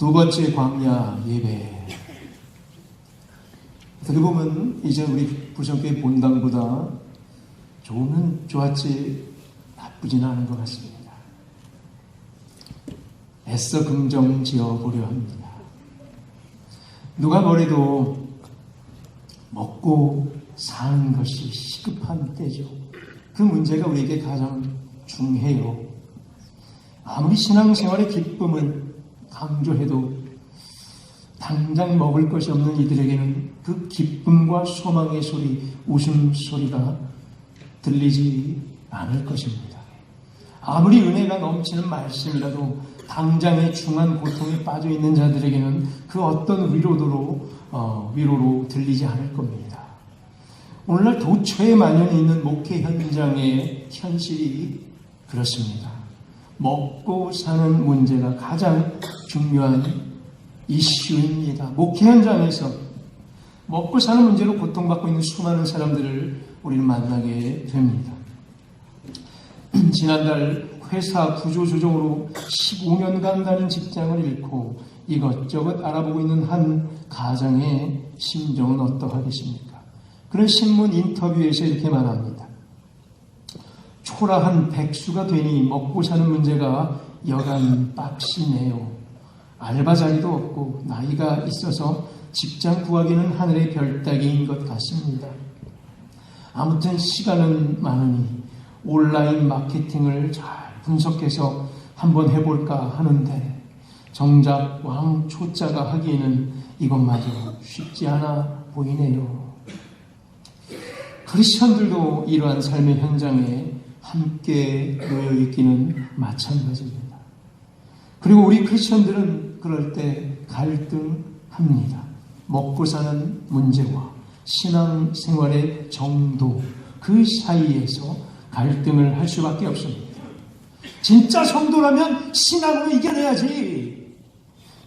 두 번째 광야 예배. 어떻게 보면 이제 우리 부천교회 본당보다 좋으면 좋았지 나쁘진 않은 것 같습니다. 애써 긍정 지어보려 합니다. 누가 뭐래도 먹고 사는 것이 시급한 때죠. 그 문제가 우리에게 가장 중요해요. 아무리 신앙생활의 기쁨을 강조해도 당장 먹을 것이 없는 이들에게는 그 기쁨과 소망의 소리, 웃음소리가 들리지 않을 것입니다. 아무리 은혜가 넘치는 말씀이라도 당장의 중한 고통에 빠져 있는 자들에게는 그 어떤 위로로 들리지 않을 겁니다. 오늘날 도처에 만연해 있는 목회 현장의 현실이 그렇습니다. 먹고 사는 문제가 가장 중요한 이슈입니다. 목회 현장에서 먹고 사는 문제로 고통받고 있는 수많은 사람들을 우리는 만나게 됩니다. 지난달 회사 구조조정으로 15년간 다닌 직장을 잃고 이것저것 알아보고 있는 한 가장의 심정은 어떠하겠습니까? 그런 신문 인터뷰에서 이렇게 말합니다. 초라한 백수가 되니 먹고 사는 문제가 여간 빡시네요. 알바 자리도 없고 나이가 있어서 직장 구하기는 하늘의 별 따기인 것 같습니다. 아무튼 시간은 많으니 온라인 마케팅을 잘 분석해서 한번 해볼까 하는데 정작 왕초짜가 하기에는 이것마저 쉽지 않아 보이네요. 크리스천들도 이러한 삶의 현장에 함께 놓여 있기는 마찬가지입니다. 그리고 우리 크리스천들은 그럴 때 갈등합니다. 먹고 사는 문제와 신앙생활의 정도 그 사이에서 갈등을 할 수밖에 없습니다. 진짜 성도라면 신앙으로 이겨내야지,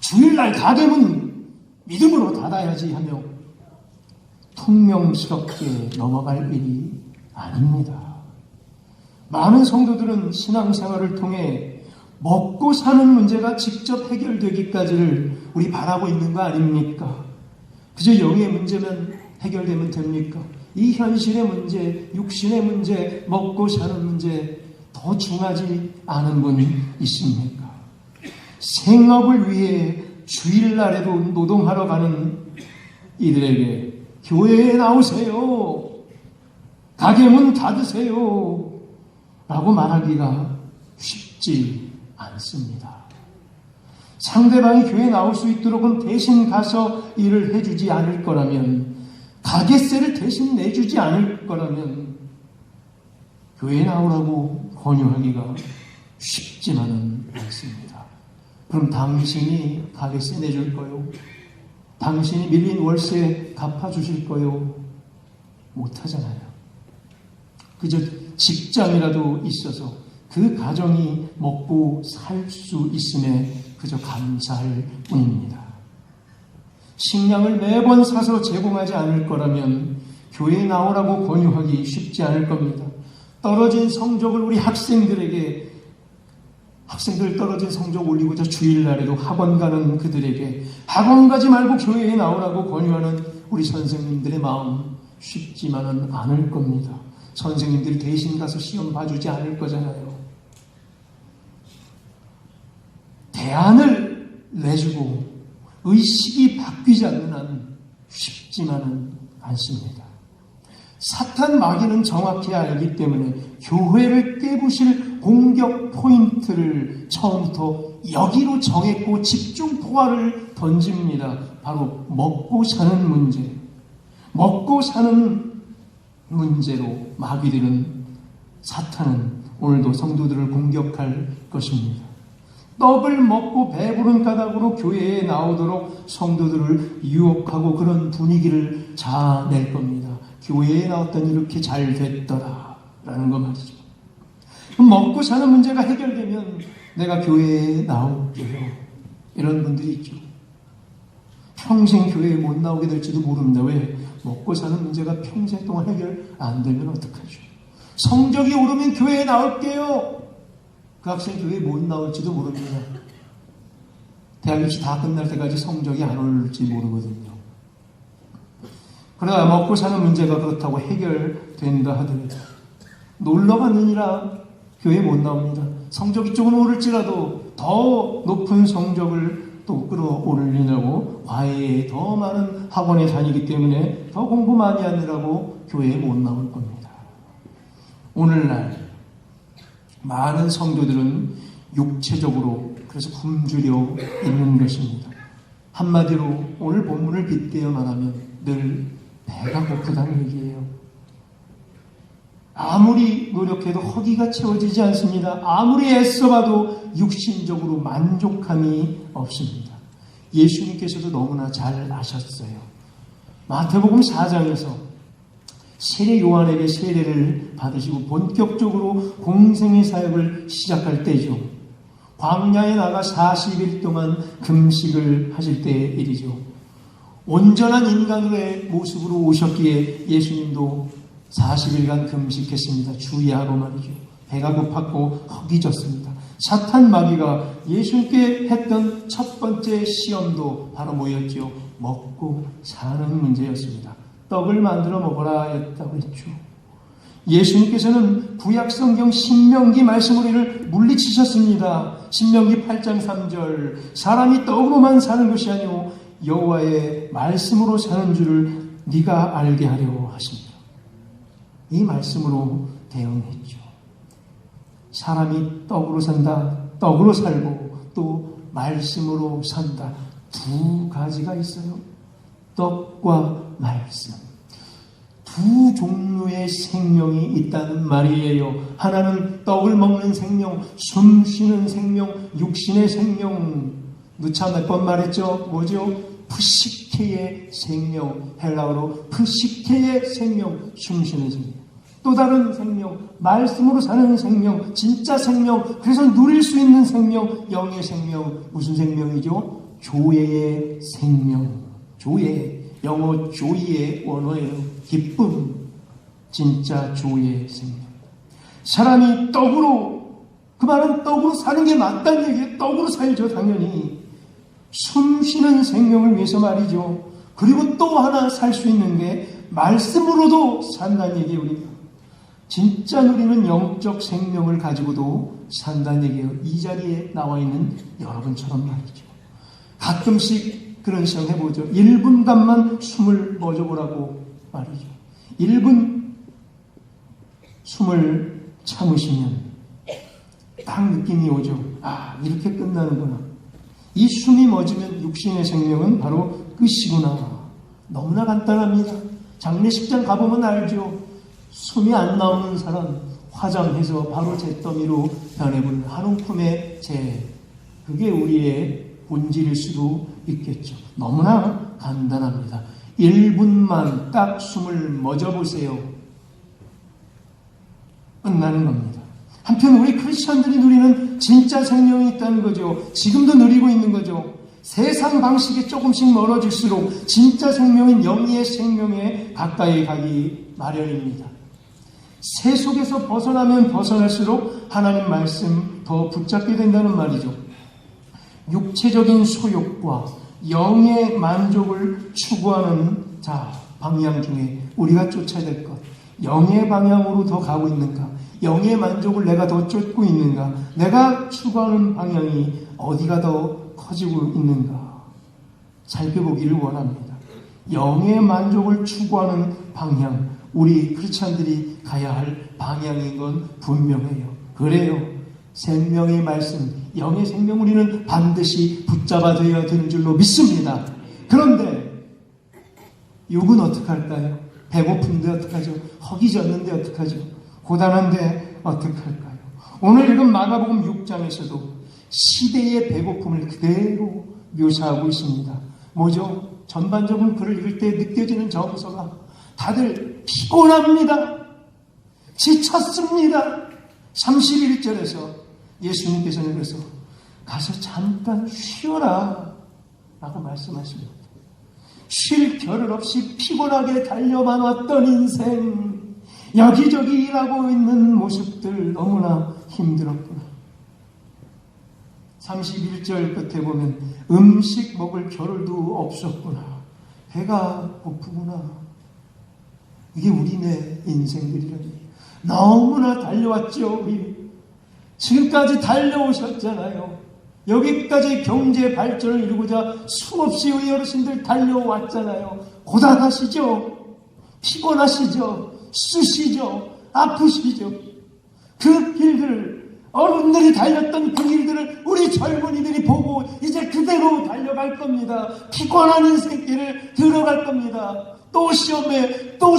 주일날 다 되면 믿음으로 닫아야지 하며 퉁명스럽게 넘어갈 일이 아닙니다. 많은 성도들은 신앙생활을 통해 먹고 사는 문제가 직접 해결되기까지를 우리 바라고 있는 거 아닙니까? 그저 영의 문제면 해결되면 됩니까? 이 현실의 문제, 육신의 문제, 먹고 사는 문제 더 중하지 않은 분이 있습니까? 생업을 위해 주일날에도 노동하러 가는 이들에게 교회에 나오세요, 가게 문 닫으세요 라고 말하기가 쉽지 않습니다. 상대방이 교회에 나올 수 있도록은 대신 가서 일을 해주지 않을 거라면, 가게세를 대신 내주지 않을 거라면 교회에 나오라고 권유하기가 쉽지만은 않습니다. 그럼 당신이 가게세 내줄 거요? 당신이 밀린 월세 갚아주실 거요? 못하잖아요. 그저 직장이라도 있어서 그 가정이 먹고 살 수 있음에 그저 감사할 뿐입니다. 식량을 매번 사서 제공하지 않을 거라면 교회에 나오라고 권유하기 쉽지 않을 겁니다. 떨어진 성적을 우리 학생들 떨어진 성적 올리고자 주일날에도 학원 가는 그들에게 학원 가지 말고 교회에 나오라고 권유하는 우리 선생님들의 마음 쉽지만은 않을 겁니다. 선생님들이 대신 가서 시험 봐주지 않을 거잖아요. 대안을 내주고 의식이 바뀌지 않는 한 쉽지만은 않습니다. 사탄 마귀는 정확히 알기 때문에 교회를 깨부실 공격 포인트를 처음부터 여기로 정했고 집중 포화를 던집니다. 바로 먹고 사는 문제. 먹고 사는 문제로 사탄은 오늘도 성도들을 공격할 것입니다. 떡을 먹고 배부른 까닭으로 교회에 나오도록 성도들을 유혹하고 그런 분위기를 자아낼 겁니다. 교회에 나왔더니 이렇게 잘 됐더라 라는 거 말이죠. 그럼 먹고 사는 문제가 해결되면 내가 교회에 나올게요, 이런 분들이 있죠. 평생 교회에 못 나오게 될지도 모릅니다. 왜? 먹고 사는 문제가 평생 동안 해결 안 되면 어떡하죠? 성적이 오르면 교회에 나올게요. 그 학생 교회에 못 나올지도 모릅니다. 대학 입시 다 끝날 때까지 성적이 안 올지 모르거든요. 그러다 먹고 사는 문제가 그렇다고 해결된다 하더라도 놀러 가느니라 교회 못 나옵니다. 성적이 조금 오를지라도 더 높은 성적을 또 끌어올리려고 과외에 더 많은 학원에 다니기 때문에 더 공부 많이 하느라고 교회에 못 나올 겁니다. 오늘날 많은 성도들은 육체적으로 그래서 굶주려 있는 것입니다. 한마디로 오늘 본문을 빗대어 말하면 늘 배가 고프다는 얘기예요. 아무리 노력해도 허기가 채워지지 않습니다. 아무리 애써봐도 육신적으로 만족함이 없습니다. 예수님께서도 너무나 잘 아셨어요. 마태복음 4장에서 세례 요한에게 세례를 받으시고 본격적으로 공생의 사역을 시작할 때죠. 광야에 나가 40일 동안 금식을 하실 때의 일이죠. 온전한 인간의 모습으로 오셨기에 예수님도 40일간 금식했습니다. 주의하고 말이죠. 배가 고팠고 허기졌습니다. 사탄 마귀가 예수님께 했던 첫 번째 시험도 바로 뭐였죠? 먹고 사는 문제였습니다. 떡을 만들어 먹어라 했다고 했죠. 예수님께서는 구약성경 신명기 말씀으로를 물리치셨습니다. 신명기 8장 3절 사람이 떡으로만 사는 것이 아니오 여호와의 말씀으로 사는 줄을 네가 알게 하려 하십니다. 이 말씀으로 대응했죠. 사람이 떡으로 산다, 떡으로 살고 또 말씀으로 산다. 두 가지가 있어요. 떡과 말씀. 두 종류의 생명이 있다는 말이에요. 하나는 떡을 먹는 생명, 숨 쉬는 생명, 육신의 생명. 누차 몇 번 말했죠? 뭐죠? 푸시케의 생명, 헬라어로 푸시케의 생명, 숨쉬는 생명. 또 다른 생명, 말씀으로 사는 생명, 진짜 생명, 그래서 누릴 수 있는 생명, 영의 생명. 무슨 생명이죠? 조예의 생명. 조예, 영어 조이의 원어예요. 기쁨, 진짜 조예의 생명. 사람이 떡으로, 그 말은 떡으로 사는 게 맞다는 얘기예요. 떡으로 살죠, 당연히. 숨 쉬는 생명을 위해서 말이죠. 그리고 또 하나 살 수 있는 게 말씀으로도 산다는 얘기예요. 진짜 누리는 영적 생명을 가지고도 산다는 얘기예요. 이 자리에 나와 있는 여러분처럼 말이죠. 가끔씩 그런 시험 해보죠. 1분간만 숨을 멎어보라고 말이죠. 1분 숨을 참으시면 딱 느낌이 오죠. 아, 이렇게 끝나는구나. 이 숨이 멎으면 육신의 생명은 바로 끝이구나. 너무나 간단합니다. 장례식장 가보면 알죠. 숨이 안 나오는 사람 화장해서 바로 잿더미로 변해버리는 한 움큼의 재. 그게 우리의 본질일 수도 있겠죠. 너무나 간단합니다. 1분만 딱 숨을 멎어보세요. 끝나는 겁니다. 한편 우리 크리스천들이 누리는 진짜 생명이 있다는 거죠. 지금도 누리고 있는 거죠. 세상 방식이 조금씩 멀어질수록 진짜 생명인 영의 생명에 가까이 가기 마련입니다. 새 속에서 벗어나면 벗어날수록 하나님 말씀 더 붙잡게 된다는 말이죠. 육체적인 소욕과 영의 만족을 추구하는 방향 중에 우리가 쫓아야 될 것, 영의 방향으로 더 가고 있는가? 영의 만족을 내가 더 쫓고 있는가? 내가 추구하는 방향이 어디가 더 커지고 있는가? 살펴보기를 원합니다. 영의 만족을 추구하는 방향, 우리 크리스찬들이 가야 할 방향인 건 분명해요. 그래요. 생명의 말씀, 영의 생명 우리는 반드시 붙잡아 되어야 되는 줄로 믿습니다. 그런데 육은 어떻게 할까요? 배고픈데 어떡하죠? 허기졌는데 어떡하죠? 고단한데 어떡할까요? 오늘 읽은 마가복음 6장에서도 시대의 배고픔을 그대로 묘사하고 있습니다. 뭐죠? 전반적인 글을 읽을 때 느껴지는 정서가 다들 피곤합니다. 지쳤습니다. 31절에서 예수님께서는 그래서 가서 잠깐 쉬어라 라고 말씀하십니다. 쉴 겨를 없이 피곤하게 달려만 왔던 인생, 여기저기 일하고 있는 모습들 너무나 힘들었구나. 31절 끝에 보면 음식 먹을 겨를도 없었구나. 배가 고프구나. 이게 우리네 인생들이라니. 너무나 달려왔죠. 우리 지금까지 달려오셨잖아요. 여기까지 경제 발전을 이루고자 수없이 우리 어르신들 달려왔잖아요. 고단하시죠? 피곤하시죠? 쓰시죠? 아프시죠? 그 길들을, 어른들이 달렸던 그 길들을 우리 젊은이들이 보고 이제 그대로 달려갈 겁니다. 피곤한 인생길을 들어갈 겁니다. 또 시험에 또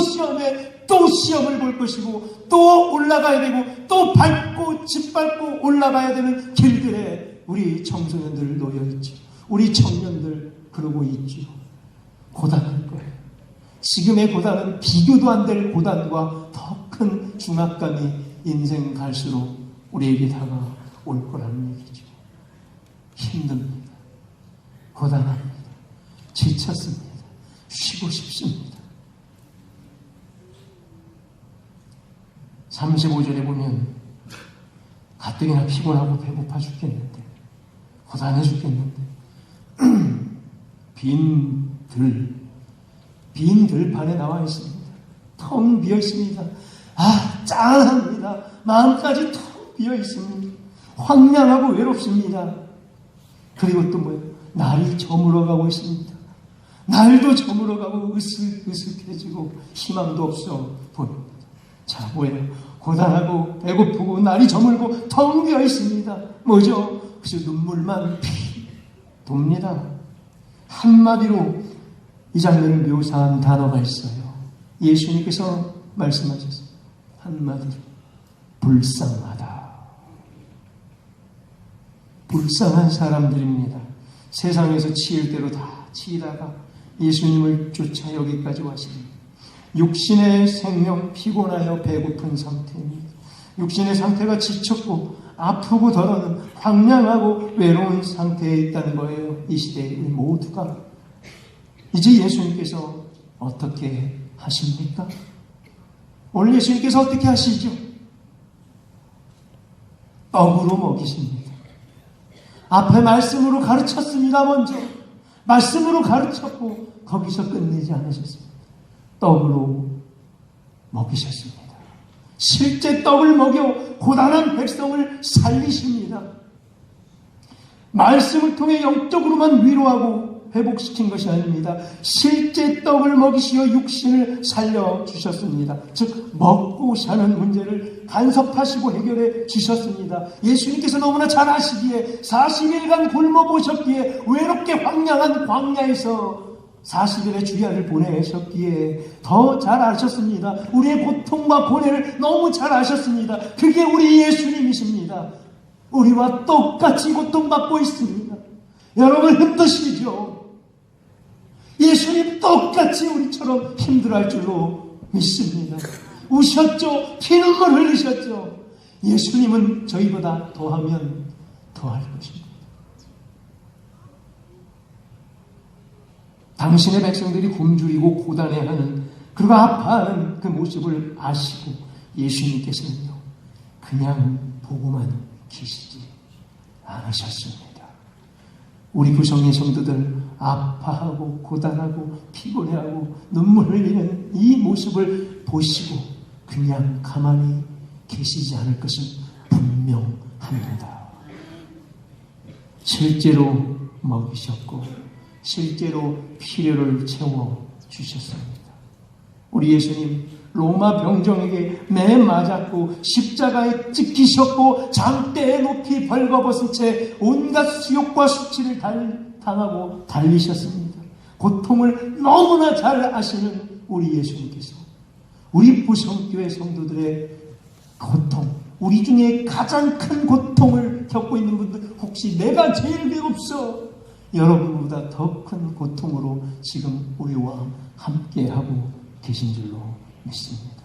시험을 볼 것이고, 또 올라가야 되고, 또 밟고 짓밟고 올라가야 되는 길들에 우리 청소년들 놓여있죠. 우리 청년들 그러고 있죠. 고단할 거예요. 지금의 고단은 비교도 안 될 고단과 더 큰 중압감이 인생 갈수록 우리에게 다가올 거라는 얘기죠. 힘듭니다. 고단합니다. 지쳤습니다. 쉬고 싶습니다. 35절에 보면 가뜩이나 피곤하고 배고파 죽겠는데, 고단해 죽겠는데 빈 들판에 나와 있습니다. 텅 비어 있습니다. 짠합니다. 마음까지 텅 비어 있습니다. 황량하고 외롭습니다. 그리고 또 뭐예요? 날이 저물어가고 있습니다. 날도 저물어가고 으슥으슥해지고 희망도 없어 보입니다. 자, 뭐예요? 고단하고 배고프고 날이 저물고 텅 비어 있습니다. 뭐죠? 그저 눈물만 돕니다. 한마디로 이 장면을 묘사한 단어가 있어요. 예수님께서 말씀하셨어요. 한마디로 불쌍하다. 불쌍한 사람들입니다. 세상에서 치일 대로 다 치이다가 예수님을 쫓아 여기까지 왔습니다. 육신의 생명 피곤하여 배고픈 상태입니다. 육신의 상태가 지쳤고 아프고 더러는 황량하고 외로운 상태에 있다는 거예요. 이 시대의 우리 모두가. 이제 예수님께서 어떻게 하십니까? 오늘 예수님께서 어떻게 하시죠? 떡으로 먹이십니다. 앞에 말씀으로 가르쳤습니다. 먼저 말씀으로 가르쳤고 거기서 끝내지 않으셨습니다. 떡으로 먹이셨습니다. 실제 떡을 먹여 고단한 백성을 살리십니다. 말씀을 통해 영적으로만 위로하고 회복시킨 것이 아닙니다. 실제 떡을 먹이시어 육신을 살려주셨습니다. 즉 먹고 사는 문제를 간섭하시고 해결해 주셨습니다. 예수님께서 너무나 잘 아시기에 40일간 굶어보셨기에 외롭게 황량한 광야에서 40일의 주야를 보내셨기에 더 잘 아셨습니다. 우리의 고통과 고뇌를 너무 잘 아셨습니다. 그게 우리 예수님이십니다. 우리와 똑같이 고통받고 있습니다. 여러분 힘드시죠? 예수님 똑같이 우리처럼 힘들어할 줄로 믿습니다. 우셨죠? 피눈물 흘리셨죠? 예수님은 저희보다 더하면 더할 것입니다. 당신의 백성들이 굶주리고 고단해하는 그리고 아파하는 그 모습을 아시고 예수님께서는요 그냥 보고만 계시지 않으셨습니다. 우리 구성의 성도들 아파하고 고단하고 피곤해하고 눈물 흘리는 이 모습을 보시고 그냥 가만히 계시지 않을 것은 분명합니다. 실제로 먹이셨고 실제로 필요를 채워주셨습니다. 우리 예수님 로마 병정에게 매 맞았고 십자가에 찍히셨고 장대에 높이 벌거벗은 채 온갖 수욕과 수치를 당하고 달리셨습니다. 고통을 너무나 잘 아시는 우리 예수님께서 우리 부성교회 성도들의 고통, 우리 중에 가장 큰 고통을 겪고 있는 분들 혹시 내가 제일 배고프소? 여러분보다 더 큰 고통으로 지금 우리와 함께하고 계신 줄로 믿습니다.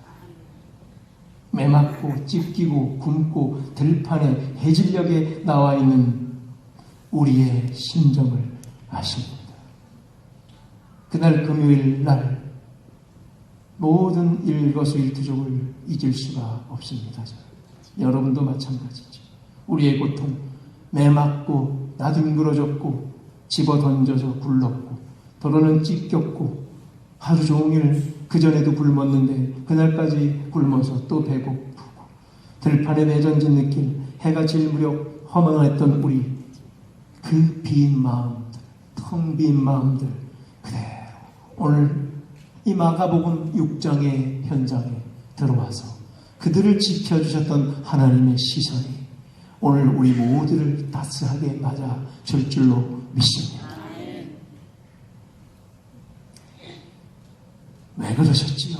매맞고 찢기고 굶고 들판에 해질녘에 나와 있는 우리의 심정을 아십니다. 그날 금요일 날 모든 일거수일투족을 잊을 수가 없습니다. 여러분도 마찬가지죠. 우리의 고통, 매 맞고 나뒹굴어졌고 집어 던져서 굴렀고 도로는 찢겼고 하루 종일 그전에도 굶었는데 그날까지 굶어서 또 배고프고 들판에 내던진 느낌 해가 질 무렵 허망했던 우리 그 빈 마음들, 텅 빈 마음들 그대로 오늘 이 마가복음 6장의 현장에 들어와서 그들을 지켜주셨던 하나님의 시선이 오늘 우리 모두를 따스하게 맞아줄 줄로 믿습니다. 왜 그러셨지요?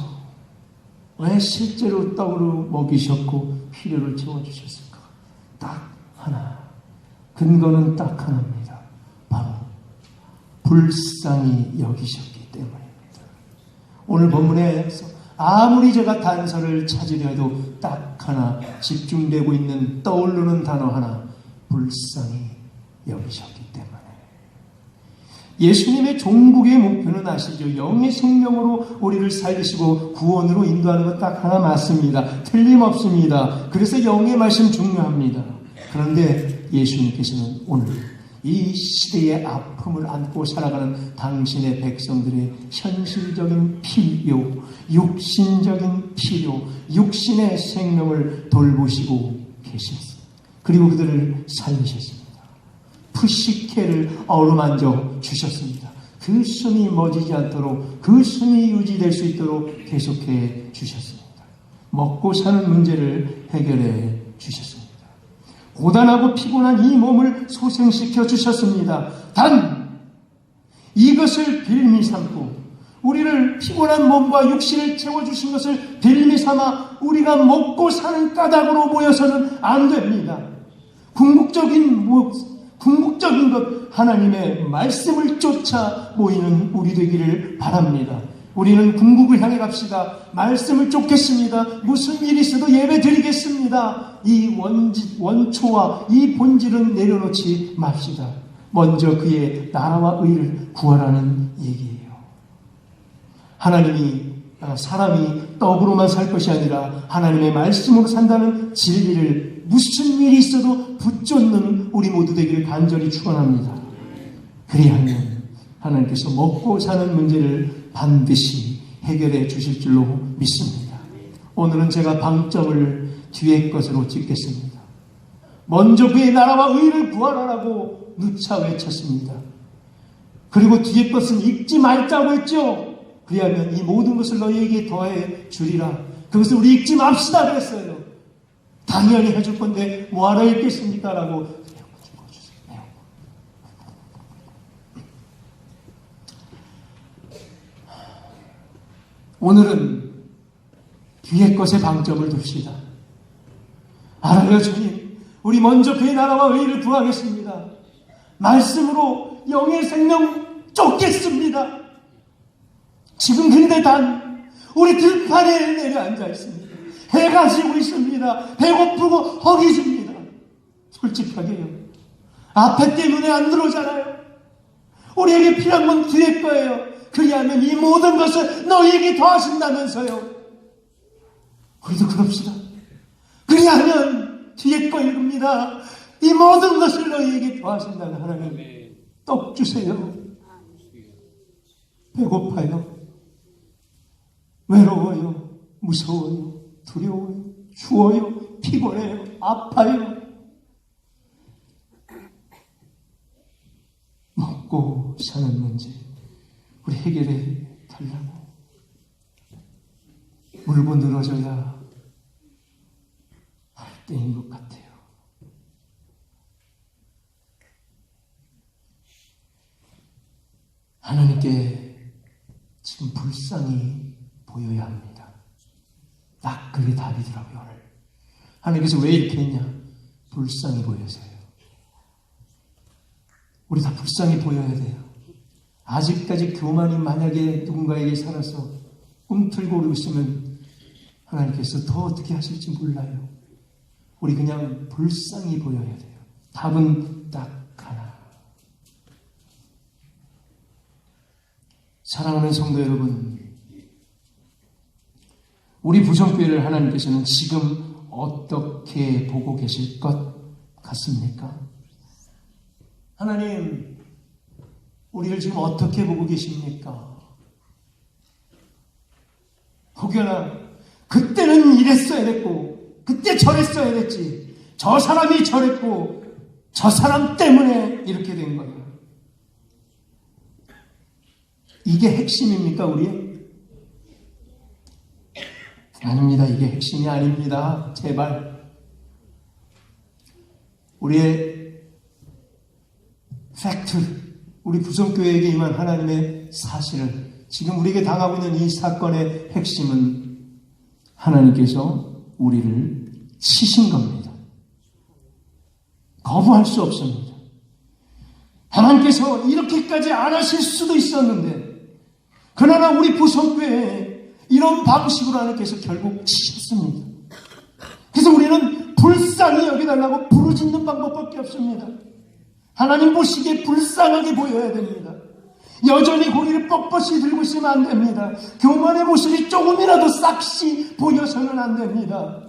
왜 실제로 떡으로 먹이셨고 필요를 채워주셨을까? 딱 하나. 근거는 딱 하나입니다. 바로 불쌍히 여기셨기 때문입니다. 오늘 본문에서 아무리 제가 단서를 찾으려 해도 딱 하나 집중되고 있는 떠오르는 단어 하나, 불쌍히 여기셨기 때문에. 예수님의 종국의 목표는 아시죠? 영의 생명으로 우리를 살리시고 구원으로 인도하는 것 딱 하나 맞습니다. 틀림없습니다. 그래서 영의 말씀 중요합니다. 그런데 예수님께서는 오늘 이 시대의 아픔을 안고 살아가는 당신의 백성들의 현실적인 필요, 육신적인 필요, 육신의 생명을 돌보시고 계셨습니다. 그리고 그들을 살리셨습니다. 푸시케를 어루만져 주셨습니다. 그 숨이 멎지 않도록 그 숨이 유지될 수 있도록 계속해 주셨습니다. 먹고 사는 문제를 해결해 주셨습니다. 고단하고 피곤한 이 몸을 소생시켜 주셨습니다. 단 이것을 빌미 삼고 우리를 피곤한 몸과 육신을 채워주신 것을 빌미 삼아 우리가 먹고 사는 까닭으로 모여서는 안 됩니다. 궁극적인 것 하나님의 말씀을 쫓아 모이는 우리 되기를 바랍니다. 우리는 궁극을 향해 갑시다. 말씀을 쫓겠습니다. 무슨 일이 있어도 예배 드리겠습니다. 이 원초와 이 본질은 내려놓지 맙시다. 먼저 그의 나라와 의를 구하라는 얘기예요. 사람이 떡으로만 살 것이 아니라 하나님의 말씀으로 산다는 진리를 무슨 일이 있어도 붙잡는 우리 모두 되기를 간절히 축원합니다. 그리하면 하나님께서 먹고 사는 문제를 반드시 해결해 주실 줄로 믿습니다. 오늘은 제가 방점을 뒤의 것으로 찍겠습니다. 먼저 그의 나라와 의를 구하라라고 누차 외쳤습니다. 그리고 뒤의 것은 잊지 말자고 했죠. 그리하면 이 모든 것을 너희에게 더해 주리라. 그것을 우리 잊지 맙시다 그랬어요. 당연히 해줄 건데 뭐하러 읽겠습니까? 라고 오늘은 뒤의 것에 방점을 둡시다. 알아요 주님, 우리 먼저 그의 나라와 의를 구하겠습니다. 말씀으로 영의 생명 쫓겠습니다. 지금 근데 단 우리 들판에 내려앉아 있습니다. 해가 지고 있습니다. 배고프고 허기집니다. 솔직하게요. 앞에 때문에 안 들어오잖아요. 우리에게 필요한 건 뒤에 거예요. 그리하면 이 모든 것을 너희에게 더하신다면서요. 우리도 그럽시다. 그리하면 뒤에 거 읽습니다. 이 모든 것을 너희에게 더하신다는 하나님. 떡 주세요. 배고파요. 외로워요. 무서워요. 두려워요. 추워요. 피곤해요. 아파요. 먹고 사는 문제 우리 해결해 달라고. 물고 늘어져야 할 때인 것 같아요. 하나님께 지금 불쌍히 보여야 합니다. 딱 그게 답이더라고요. 오늘 하나님께서 왜 이렇게 했냐? 불쌍히 보여서요. 우리 다 불쌍히 보여야 돼요. 아직까지 교만이 만약에 누군가에게 살아서 꿈틀거리고 있으면 하나님께서 더 어떻게 하실지 몰라요. 우리 그냥 불쌍히 보여야 돼요. 답은 딱 하나. 사랑하는 성도 여러분, 우리 부성교회를 하나님께서는 지금 어떻게 보고 계실 것 같습니까? 하나님, 우리를 지금 어떻게 보고 계십니까? 혹여나 그때는 이랬어야 됐고 그때 저랬어야 됐지, 저 사람이 저랬고 저 사람 때문에 이렇게 된 거야. 이게 핵심입니까, 우리? 아닙니다. 이게 핵심이 아닙니다. 제발. 우리의 팩트, 우리 부성교회에게 임한 하나님의 사실을, 지금 우리에게 당하고 있는 이 사건의 핵심은 하나님께서 우리를 치신 겁니다. 거부할 수 없습니다. 하나님께서 이렇게까지 안 하실 수도 있었는데, 그러나 우리 부성교회에 이런 방식으로 하나님께서 결국 치셨습니다. 그래서 우리는 불쌍히 여겨달라고 부르짖는 방법밖에 없습니다. 하나님 보시기에 불쌍하게 보여야 됩니다. 여전히 고개를 뻣뻣이 들고 있으면 안 됩니다. 교만의 모습이 조금이라도 싹시 보여서는 안 됩니다.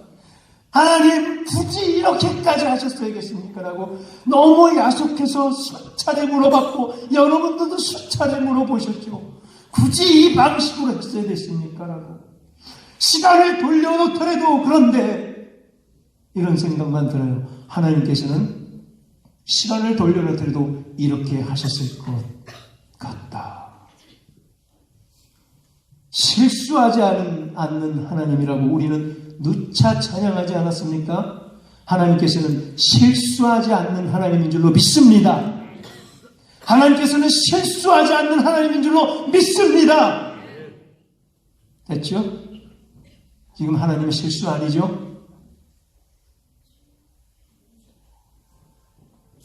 하나님 굳이 이렇게까지 하셨어야겠습니까? 라고 너무 야속해서 수차례 물어봤고, 여러분들도 수차례 물어보셨죠. 굳이 이 방식으로 했어야 됐습니까? 라고. 시간을 돌려놓더라도, 그런데 이런 생각만 들어요. 하나님께서는 시간을 돌려놓더라도 이렇게 하셨을 것 같다. 실수하지 않는 하나님이라고 우리는 누차 찬양하지 않았습니까? 하나님께서는 실수하지 않는 하나님인 줄로 믿습니다. 하나님께서는 실수하지 않는 하나님인 줄로 믿습니다. 됐죠? 지금 하나님은 실수 아니죠?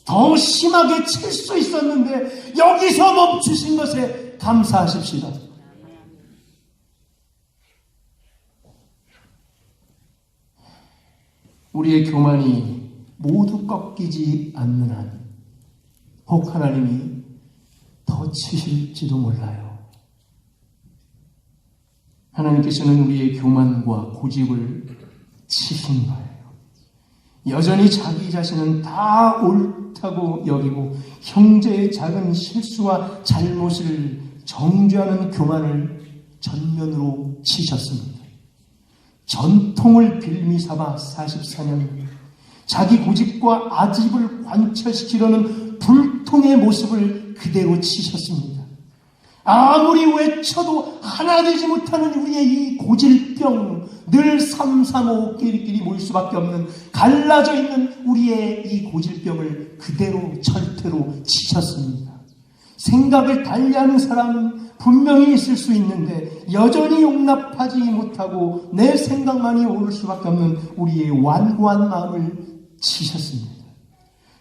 더 심하게 칠 수 있었는데 여기서 멈추신 것에 감사하십시다. 우리의 교만이 모두 꺾이지 않는 한 혹 하나님이 더 치실지도 몰라요. 하나님께서는 우리의 교만과 고집을 치신 거예요. 여전히 자기 자신은 다 옳다고 여기고 형제의 작은 실수와 잘못을 정죄하는 교만을 전면으로 치셨습니다. 전통을 빌미 삼아 44년 자기 고집과 아집을 관철시키려는 불통의 모습을 그대로 치셨습니다. 아무리 외쳐도 하나 되지 못하는 우리의 이 고질병, 늘 3, 3, 5 끼리끼리 모일 수밖에 없는 갈라져 있는 우리의 이 고질병을 그대로 절대로 치셨습니다. 생각을 달리하는 사람은 분명히 있을 수 있는데 여전히 용납하지 못하고 내 생각만이 오를 수밖에 없는 우리의 완고한 마음을 치셨습니다.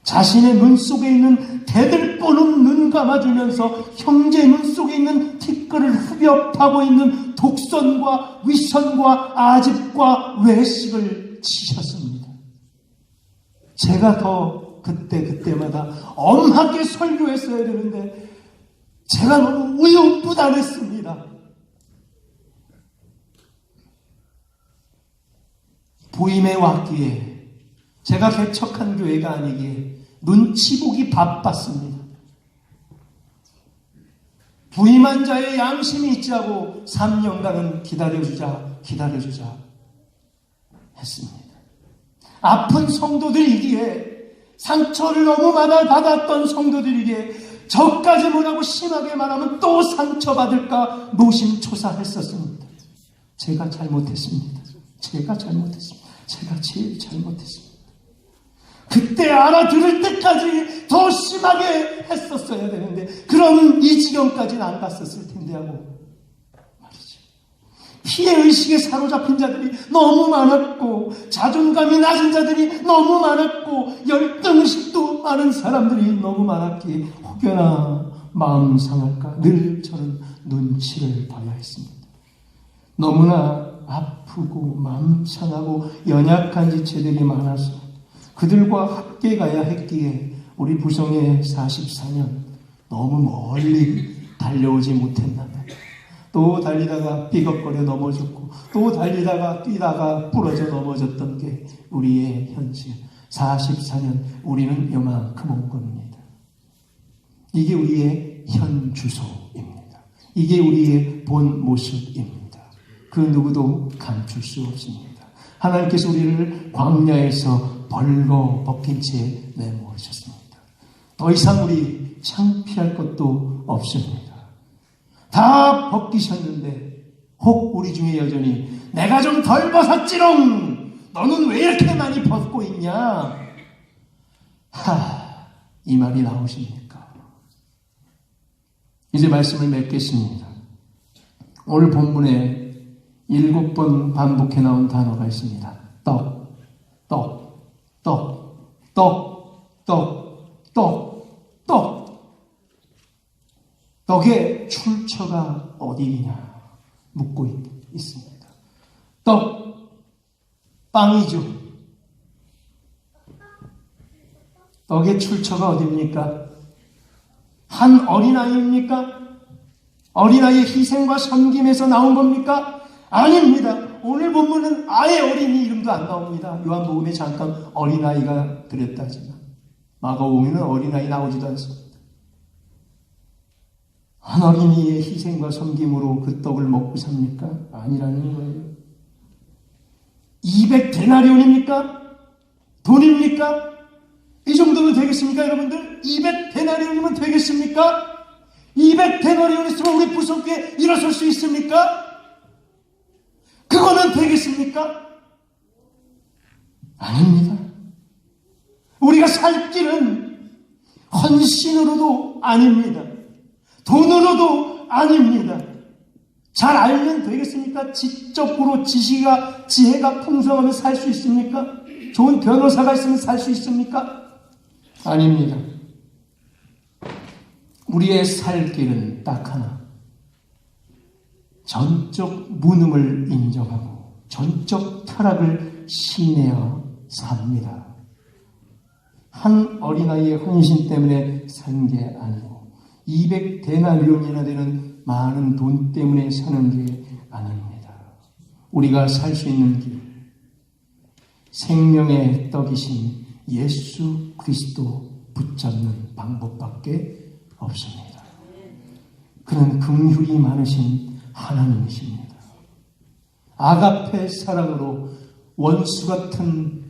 자신의 눈 속에 있는 대들보는 눈 감아주면서 형제 눈 속에 있는 티끌을 흡입 파고 있는 독선과 위선과 아집과 외식을 치셨습니다. 제가 더 그때마다 엄하게 설교했어야 되는데 제가 너무 우유부단했습니다. 부임에 왔기에, 제가 개척한 교회가 아니기에 눈치 보기 바빴습니다. 부임한 자의 양심이 있자고 3년간은 기다려주자 했습니다. 아픈 성도들이기에, 상처를 너무 많이 받았던 성도들이기에 저까지 뭐라고 심하게 말하면 또 상처받을까 노심초사했었습니다. 제가 잘못했습니다. 제가 제일 잘못했습니다. 그때 알아들을 때까지 더 심하게 했었어야 되는데, 그럼 이 지경까지는 안 갔었을 텐데 하고 말이죠. 피해의식에 사로잡힌 자들이 너무 많았고, 자존감이 낮은 자들이 너무 많았고, 열등의식도 많은 사람들이 너무 많았기에 혹여나 마음 상할까 늘 저는 눈치를 봐야 했습니다. 너무나 아프고 마음 상하고 연약한 지체들이 많아서 그들과 함께 가야 했기에 우리 부성의 44년 너무 멀리 달려오지 못했나봐. 또 달리다가 삐걱거려 넘어졌고, 또 달리다가 뛰다가 부러져 넘어졌던 게 우리의 현실. 44년 우리는 요만큼 온 겁니다. 이게 우리의 현 주소입니다. 이게 우리의 본 모습입니다. 그 누구도 감출 수 없습니다. 하나님께서 우리를 광야에서 벌거벗긴 채 내모으셨습니다. 더 이상 우리 창피할 것도 없습니다. 다 벗기셨는데 혹 우리 중에 여전히 내가 좀 덜 벗었지롱, 너는 왜 이렇게 많이 벗고 있냐, 이 말이 나오십니까? 이제 말씀을 맺겠습니다. 오늘 본문에 7번 반복해 나온 단어가 있습니다. 떡, 떡, 떡, 떡, 떡, 떡, 떡. 떡의 출처가 어디냐 묻고 있습니다. 떡, 빵이죠. 떡의 출처가 어디입니까? 한 어린아이입니까? 어린아이의 희생과 섬김에서 나온 겁니까? 아닙니다. 오늘 본문은 아예 어린이 이름도 안 나옵니다. 요한복음에 잠깐 어린아이가 그랬다지만 마가복음에는 어린아이 나오지도 않습니다. 한 어린이의 희생과 섬김으로 그 떡을 먹고 삽니까? 아니라는 거예요. 200데나리온입니까? 돈입니까? 이 정도면 되겠습니까, 여러분들? 200데나리온이면 되겠습니까? 200데나리온 있으면 우리 부석교회 일어설 수 있습니까? 그거는 되겠습니까? 아닙니다. 우리가 살 길은 헌신으로도 아닙니다. 돈으로도 아닙니다. 잘 알면 되겠습니까? 지적으로 지혜가 풍성하면 살 수 있습니까? 좋은 변호사가 있으면 살 수 있습니까? 아닙니다. 우리의 살 길은 딱 하나. 전적 무능을 인정하고 전적 타락을 시인해야 삽니다. 한 어린아이의 헌신 때문에 산 게 아니고 200데나리온이나 되는 많은 돈 때문에 사는 게 아닙니다. 우리가 살 수 있는 길, 생명의 떡이신 예수 그리스도 붙잡는 방법밖에 없습니다. 그는 긍휼이 많으신 하나님이십니다. 아가페 사랑으로 원수 같은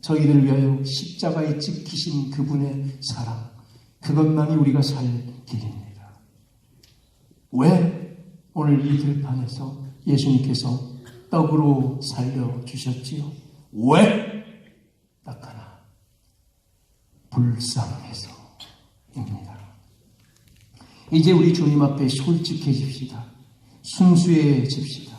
저희들을 위하여 십자가에 찍히신 그분의 사랑, 그것만이 우리가 살 길입니다. 왜 오늘 이 들판에서 예수님께서 떡으로 살려주셨지요? 왜? 딱 하나, 불쌍해서입니다. 이제 우리 주님 앞에 솔직해집시다. 순수해집시다.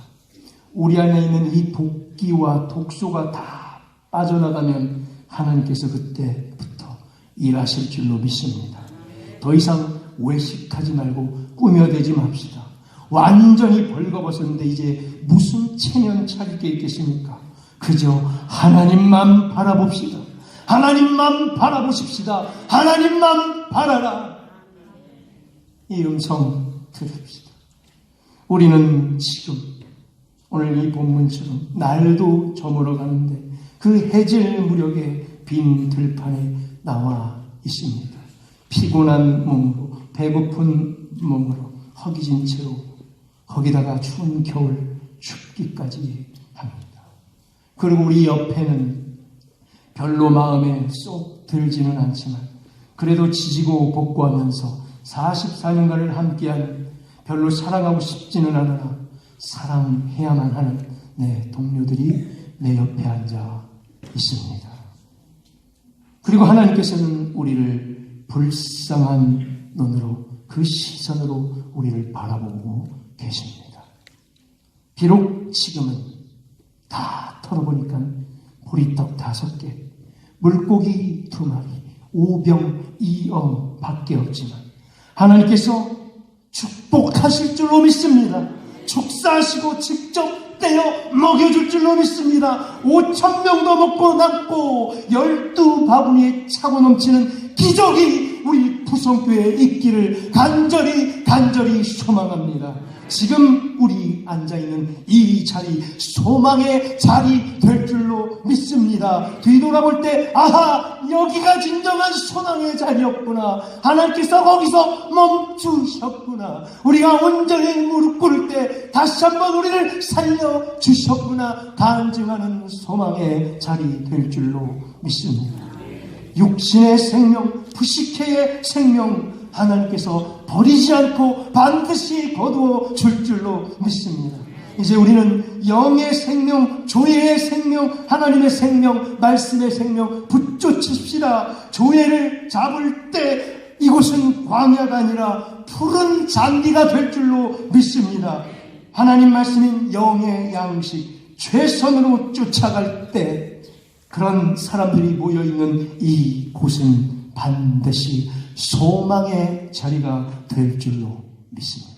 우리 안에 있는 이 독기와 독소가 다 빠져나가면 하나님께서 그때부터 일하실 줄로 믿습니다. 더 이상 외식하지 말고 꾸며대지 맙시다. 완전히 벌거벗었는데 이제 무슨 체면 차릴 게 있겠습니까? 그저 하나님만 바라봅시다. 하나님만 바라보십시다. 하나님만 바라라. 이 음성 들읍시다. 우리는 지금 오늘 이 본문처럼 날도 저물어 가는데 그 해질 무렵에 빈 들판에 나와 있습니다. 피곤한 몸으로, 배고픈 몸으로, 허기진 채로, 거기다가 추운 겨울 춥기까지 합니다. 그리고 우리 옆에는 별로 마음에 쏙 들지는 않지만 그래도 지지고 볶고하면서 44년간을 함께한, 별로 사랑하고 싶지는 않으나 사랑해야만 하는 내 동료들이 내 옆에 앉아 있습니다. 그리고 하나님께서는 우리를 불쌍한 눈으로, 그 시선으로 우리를 바라보고 계십니다. 비록 지금은 다 털어보니까 보리떡 5개, 물고기 2마리, 오병 2어 밖에 없지만 하나님께서 축복하실 줄로 믿습니다. 축사하시고 직접 떼어 먹여줄 줄로 믿습니다. 5,000명도 먹고 남고 12바구니에 차고 넘치는 기적이 우리 부성교회에 있기를 간절히 소망합니다. 지금 우리 앉아있는 이 자리, 소망의 자리 될 줄로 믿습니다. 뒤돌아볼 때 아하, 여기가 진정한 소망의 자리였구나. 하나님께서 거기서 멈추셨구나. 우리가 온전히 무릎 꿇을 때 다시 한번 우리를 살려주셨구나. 간증하는 소망의 자리 될 줄로 믿습니다. 육신의 생명, 부식회의 생명, 하나님께서 버리지 않고 반드시 거두어 줄 줄로 믿습니다. 이제 우리는 영의 생명, 조예의 생명, 하나님의 생명, 말씀의 생명 붙쫓읍시다. 조예를 잡을 때 이곳은 광야가 아니라 푸른 잔디가 될 줄로 믿습니다. 하나님 말씀인 영의 양식, 최선으로 쫓아갈 때 그런 사람들이 모여있는 이 곳은 반드시 소망의 자리가 될 줄로 믿습니다.